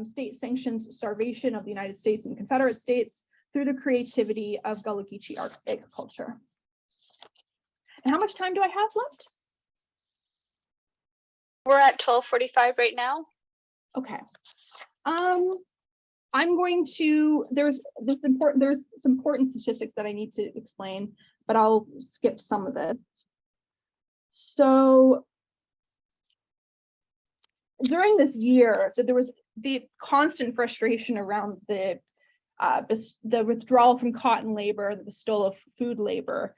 state-sanctioned starvation of the United States and Confederate States through the creativity of Gullah Geechee agriculture. And how much time do I have left? We're at 12:45 right now. Okay. I'm going to, there's some important statistics that I need to explain, but I'll skip some of this. So during this year, there was the constant frustration around the withdrawal from cotton labor, the bestowal of food labor.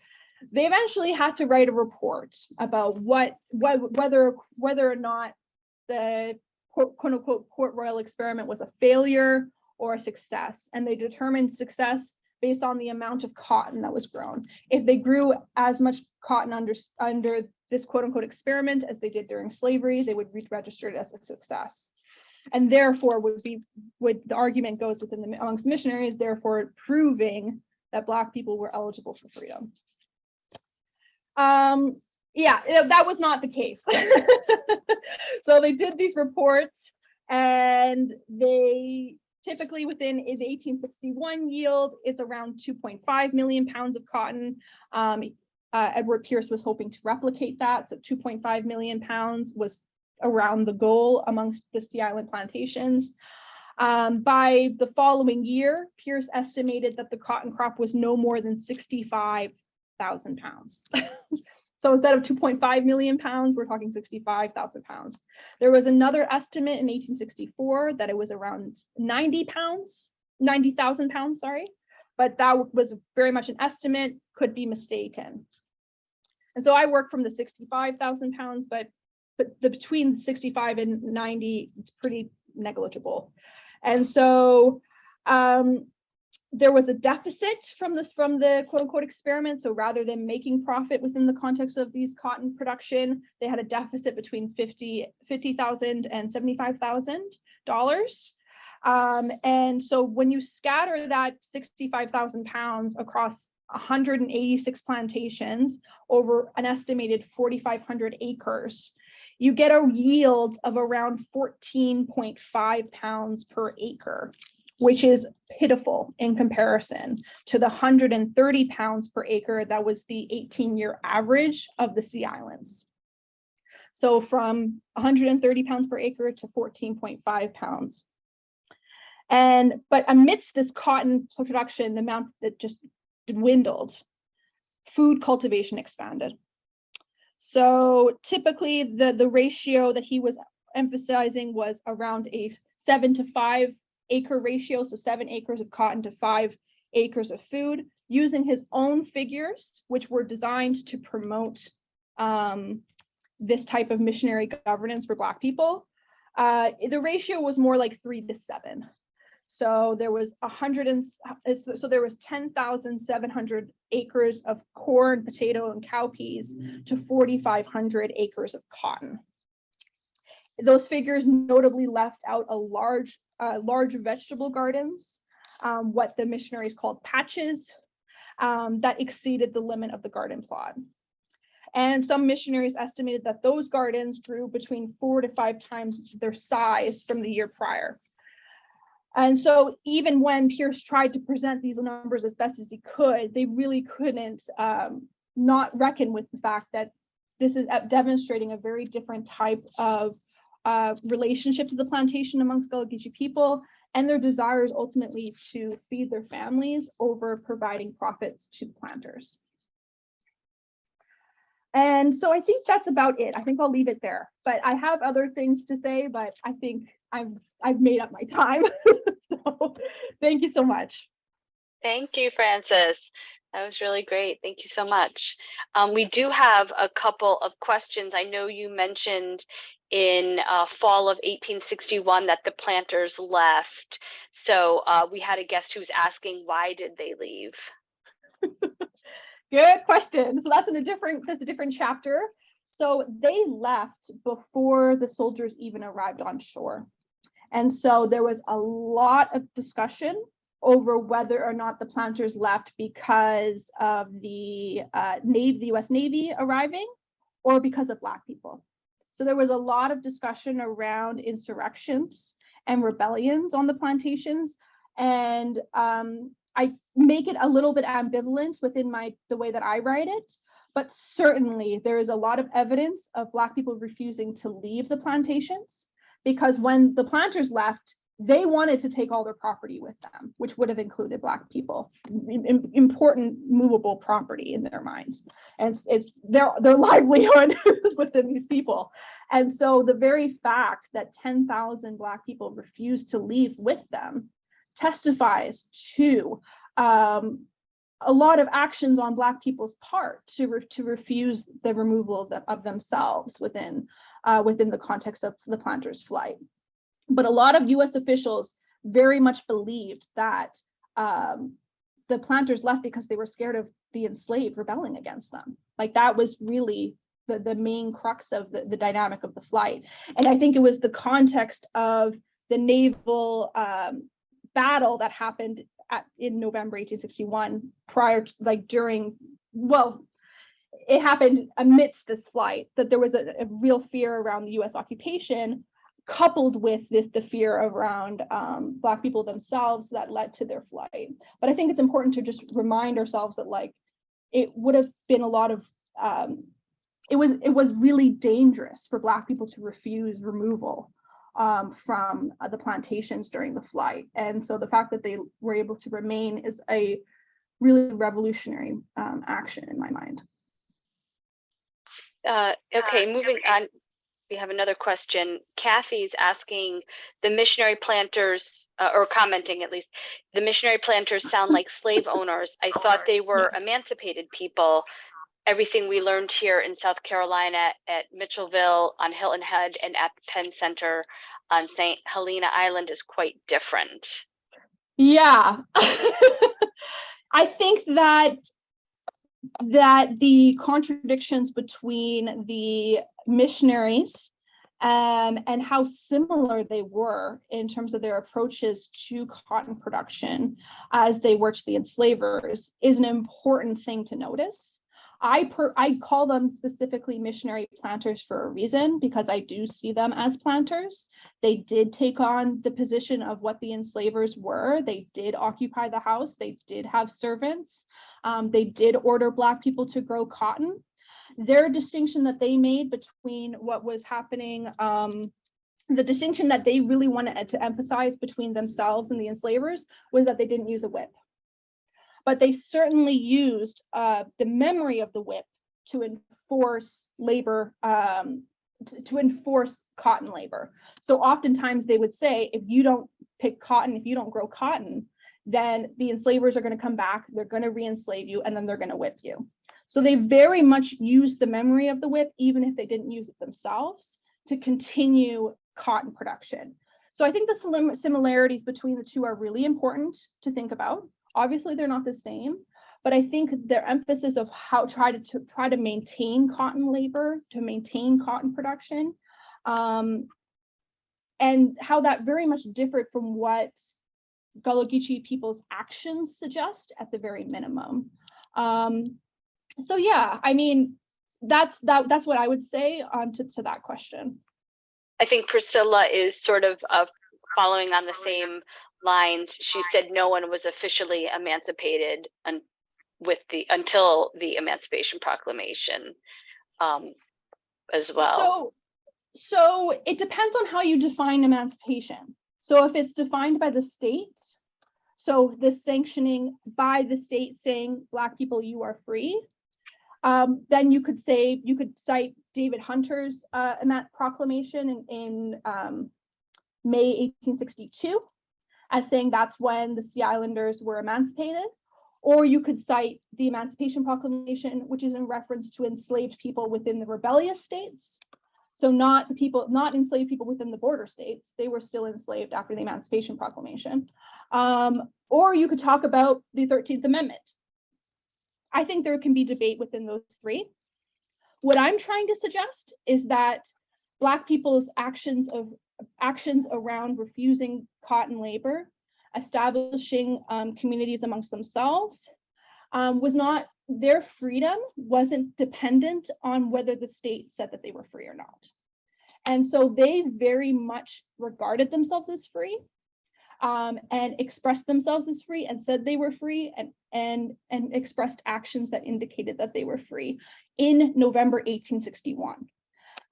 They eventually had to write a report about whether or not the quote unquote Port Royal experiment was a failure or a success, and they determined success based on the amount of cotton that was grown. If they grew as much cotton under this quote unquote experiment as they did during slavery, they would register it as a success. And therefore the argument goes amongst missionaries, therefore proving that Black people were eligible for freedom. Yeah, that was not the case. So they did these reports, and they typically within the 1861 yield, it's around 2.5 million pounds of cotton. Edward Pierce was hoping to replicate that, so 2.5 million pounds was around the goal amongst the Sea Island plantations. By the following year, Pierce estimated that the cotton crop was no more than 65,000 pounds. So instead of 2.5 million pounds, we're talking 65,000 pounds. There was another estimate in 1864 that it was around 90,000 pounds, sorry, but that was very much an estimate, could be mistaken. And so I work from the 65,000 pounds, but the between 65 and 90, it's pretty negligible. And so there was a deficit from the quote unquote experiment. So rather than making profit within the context of these cotton production, they had a deficit between $50,000 and $75,000. And so when you scatter that 65,000 pounds across 186 plantations over an estimated 4,500 acres, you get a yield of around 14.5 pounds per acre, which is pitiful in comparison to the 130 pounds per acre that was the 18-year average of the Sea Islands. So from 130 pounds per acre to 14.5 pounds. But amidst this cotton production, the amount that just dwindled, food cultivation expanded. So typically the ratio that he was emphasizing was around a 7 to 5 acre ratio, so 7 acres of cotton to 5 acres of food, using his own figures, which were designed to promote this type of missionary governance for Black people. The ratio was more like 3 to 7. So there was 10,700 acres of corn, potato, and cowpeas to 4,500 acres of cotton. Those figures notably left out a large vegetable gardens, what the missionaries called patches, that exceeded the limit of the garden plot. And some missionaries estimated that those gardens grew between 4 to 5 times their size from the year prior. And so even when Pierce tried to present these numbers as best as he could, they really couldn't not reckon with the fact that this is demonstrating a very different type of relationship to the plantation amongst Gullah Geechee people, and their desires ultimately to feed their families over providing profits to planters. And so I think that's about it. I think I'll leave it there, but I have other things to say, but I think I've made up my time. So thank you so much. Thank you, Frances. That was really great. Thank you so much. We do have a couple of questions. I know you mentioned in fall of 1861 that the planters left. So we had a guest who was asking, why did they leave? Good question. So that's a different chapter. So they left before the soldiers even arrived on shore. And so there was a lot of discussion over whether or not the planters left because of the US Navy arriving or because of Black people. So there was a lot of discussion around insurrections and rebellions on the plantations. And I make it a little bit ambivalent within the way that I write it, but certainly there is a lot of evidence of Black people refusing to leave the plantations, because when the planters left, they wanted to take all their property with them, which would have included Black people, important movable property in their minds. And it's their livelihood is within these people. And so the very fact that 10,000 Black people refused to leave with them testifies to a lot of actions on Black people's part to refuse the removal of themselves within the context of the planters' flight. But a lot of US officials very much believed that the planters left because they were scared of the enslaved rebelling against them. Like that was really the main crux of the dynamic of the flight. And I think it was the context of the naval battle that happened in November 1861 it happened amidst this flight, that there was a real fear around the US occupation, coupled with the fear around Black people themselves that led to their flight. But I think it's important to just remind ourselves that it would have been a lot of, it was really dangerous for Black people to refuse removal from the plantations during the flight. And so the fact that they were able to remain is a really revolutionary action in my mind. Okay, moving on. We have another question. Kathy's asking, the missionary planters, or commenting at least, the missionary planters sound like slave owners. I thought they were emancipated people. Everything we learned here in South Carolina at Mitchellville, on Hilton Head, and at the Penn Center on St. Helena Island is quite different. Yeah. I think that the contradictions between the missionaries and how similar they were in terms of their approaches to cotton production as they were to the enslavers is an important thing to notice. I call them specifically missionary planters for a reason, because I do see them as planters. They did take on the position of what the enslavers were. They did occupy the house. They did have servants. They did order Black people to grow cotton. Their distinction that they made between what was happening, the distinction that they really wanted to emphasize between themselves and the enslavers was that they didn't use a whip. But they certainly used the memory of the whip to enforce labor, to enforce cotton labor. So oftentimes they would say, if you don't pick cotton, if you don't grow cotton, then the enslavers are going to come back, they're going to re-enslave you, and then they're going to whip you. So they very much used the memory of the whip, even if they didn't use it themselves, to continue cotton production. So I think the similarities between the two are really important to think about. Obviously, they're not the same, but I think their emphasis of how try to maintain cotton labor, to maintain cotton production, and how that very much differed from what Gullah Geechee people's actions suggest at the very minimum. So yeah, I mean, that's what I would say to that question. I think Priscilla is sort of following on the same lines. She said no one was officially emancipated until the Emancipation Proclamation as well. So it depends on how you define emancipation. So if it's defined by the state, so the sanctioning by the state saying Black people, you are free, then you could cite David Hunter's proclamation in May 1862 as saying that's when the Sea Islanders were emancipated. Or you could cite the Emancipation Proclamation, which is in reference to enslaved people within the rebellious states. So not enslaved people within the border states. They were still enslaved after the Emancipation Proclamation. Or you could talk about the 13th Amendment. I think there can be debate within those three. What I'm trying to suggest is that Black people's actions around refusing cotton labor, establishing communities amongst themselves, their freedom wasn't dependent on whether the state said that they were free or not. And so they very much regarded themselves as free, and expressed themselves as free, and said they were free, and expressed actions that indicated that they were free in November 1861.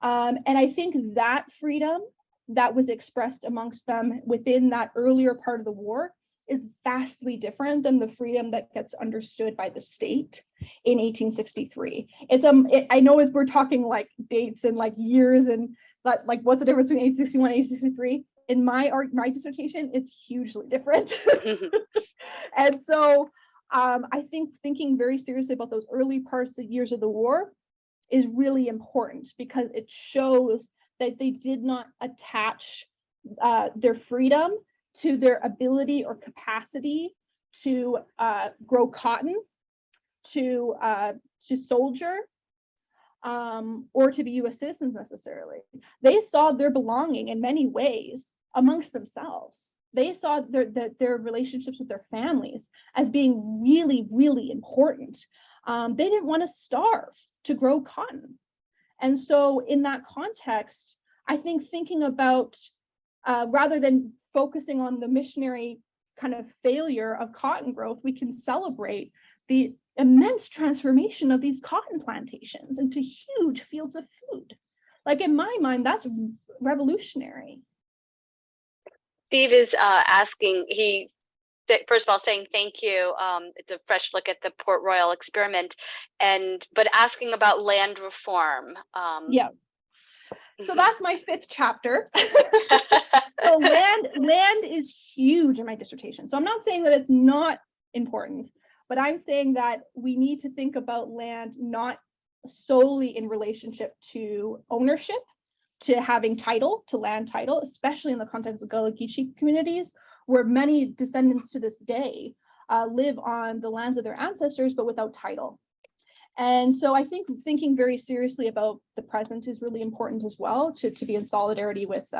And I think that freedom that was expressed amongst them within that earlier part of the war is vastly different than the freedom that gets understood by the state in 1863. I know as we're talking like dates and like years and like what's the difference between 1861 and 1863? In my dissertation, it's hugely different. And so I think thinking very seriously about those early years of the war is really important, because it shows that they did not attach their freedom to their ability or capacity to grow cotton, to soldier, or to be U.S. citizens necessarily. They saw their belonging in many ways amongst themselves. They saw their relationships with their families as being really, really important. They didn't want to starve to grow cotton. And so in that context, I think thinking about, rather than focusing on the missionary kind of failure of cotton growth, we can celebrate the immense transformation of these cotton plantations into huge fields of food. Like in my mind, that's revolutionary. Steve is asking, first of all, saying thank you. It's a fresh look at the Port Royal experiment, but asking about land reform. Yeah. So that's my 5th chapter. So land is huge in my dissertation. So I'm not saying that it's not important, but I'm saying that we need to think about land not solely in relationship to ownership, to having title, to land title, especially in the context of Gullah Geechee communities, where many descendants to this day live on the lands of their ancestors, but without title. And so I think thinking very seriously about the present is really important as well, to be in solidarity with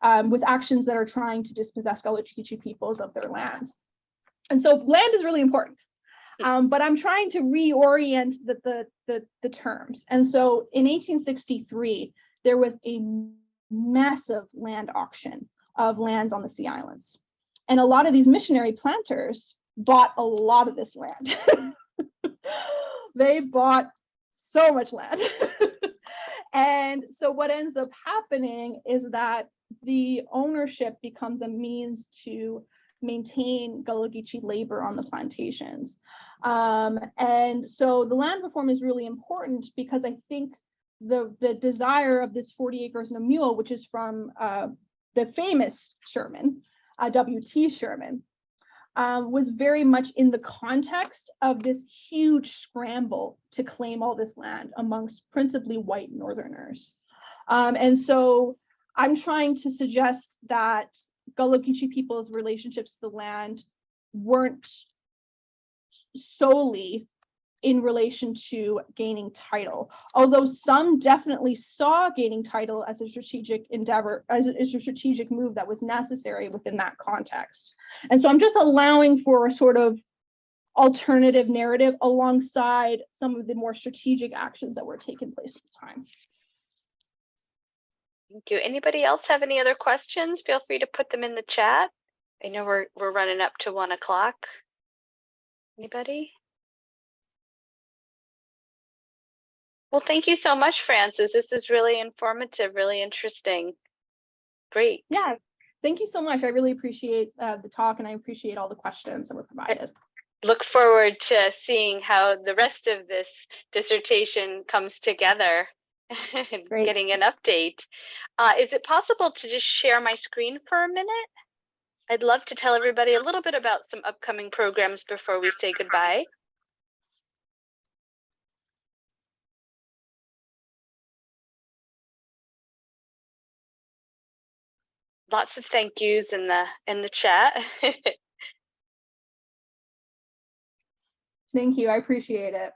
actions that are trying to dispossess Gullah Geechee peoples of their lands. And so land is really important. But I'm trying to reorient the terms. And so in 1863, there was a massive land auction of lands on the Sea Islands. And a lot of these missionary planters bought a lot of this land. They bought so much land. And so what ends up happening is that the ownership becomes a means to maintain Gullah Geechee labor on the plantations. And so the land reform is really important because I think the desire of this 40 acres and a mule, which is from the famous Sherman, W.T. Sherman, was very much in the context of this huge scramble to claim all this land amongst principally white Northerners. And so I'm trying to suggest that Gullah Geechee people's relationships to the land weren't solely in relation to gaining title, although some definitely saw gaining title as a strategic endeavor, as a strategic move that was necessary within that context. And so I'm just allowing for a sort of alternative narrative alongside some of the more strategic actions that were taking place at the time. Thank you. Anybody else have any other questions? Feel free to put them in the chat. I know we're running up to 1 o'clock. Anybody? Well, thank you so much, Frances. This is really informative, really interesting. Great. Yeah, thank you so much. I really appreciate the talk, and I appreciate all the questions that were provided. Look forward to seeing how the rest of this dissertation comes together and getting an update. Is it possible to just share my screen for a minute? I'd love to tell everybody a little bit about some upcoming programs before we say goodbye. Lots of thank yous in the chat. Thank you. I appreciate it.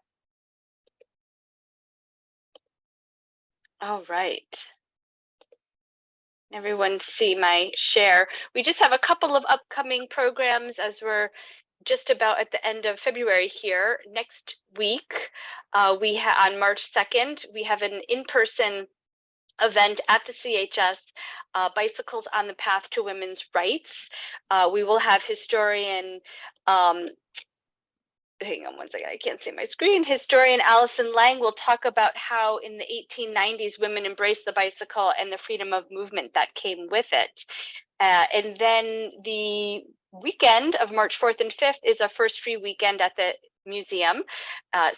All right. Everyone see my share. We just have a couple of upcoming programs as we're just about at the end of February here. Next week, on March 2nd, we have an in-person event at the CHS, Bicycles on the Path to Women's Rights. We will have historian, hang on one second, I can't see my screen. Historian Allison Lang will talk about how in the 1890s women embraced the bicycle and the freedom of movement that came with it. And then the weekend of March 4th and 5th is a first free weekend at the museum.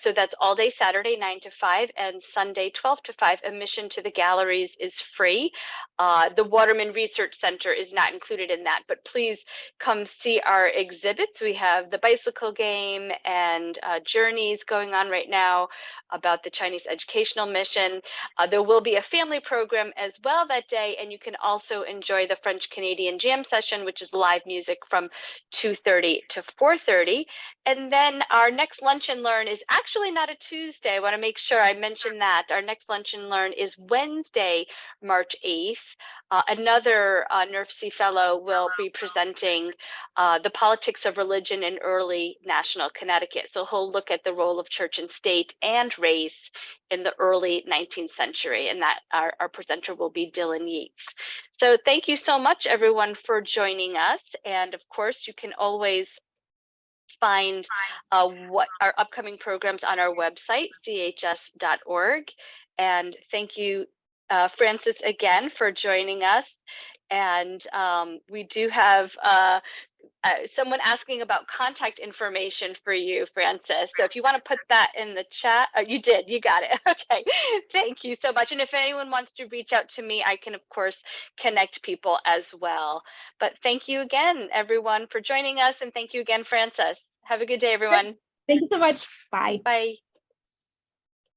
So that's all day Saturday 9 to 5 and Sunday 12 to 5. Admission to the galleries is free. The Waterman Research Center is not included in that, but please come see our exhibits. We have the bicycle game and journeys going on right now about the Chinese educational mission. There will be a family program as well that day, and you can also enjoy the French Canadian Jam session, which is live music from 2:30 to 4:30. And then our next Lunch and Learn is actually not a Tuesday. I want to make sure I mention that. Our next Lunch and Learn is Wednesday, March 8th. Another NERFC fellow will be presenting the politics of religion in early national Connecticut. So he'll look at the role of church and state and race in the early 19th century. And that our presenter will be Dylan Yates. So thank you so much, everyone, for joining us. And of course, you can always find what our upcoming programs on our website, chs.org. And thank you, Frances, again for joining us. And we do have someone asking about contact information for you, Frances. So if you want to put that in the chat, you did, you got it. Okay, thank you so much. And if anyone wants to reach out to me, I can, of course, connect people as well. But thank you again, everyone, for joining us. And thank you again, Frances. Have a good day, everyone. Thank you so much. Bye. Bye.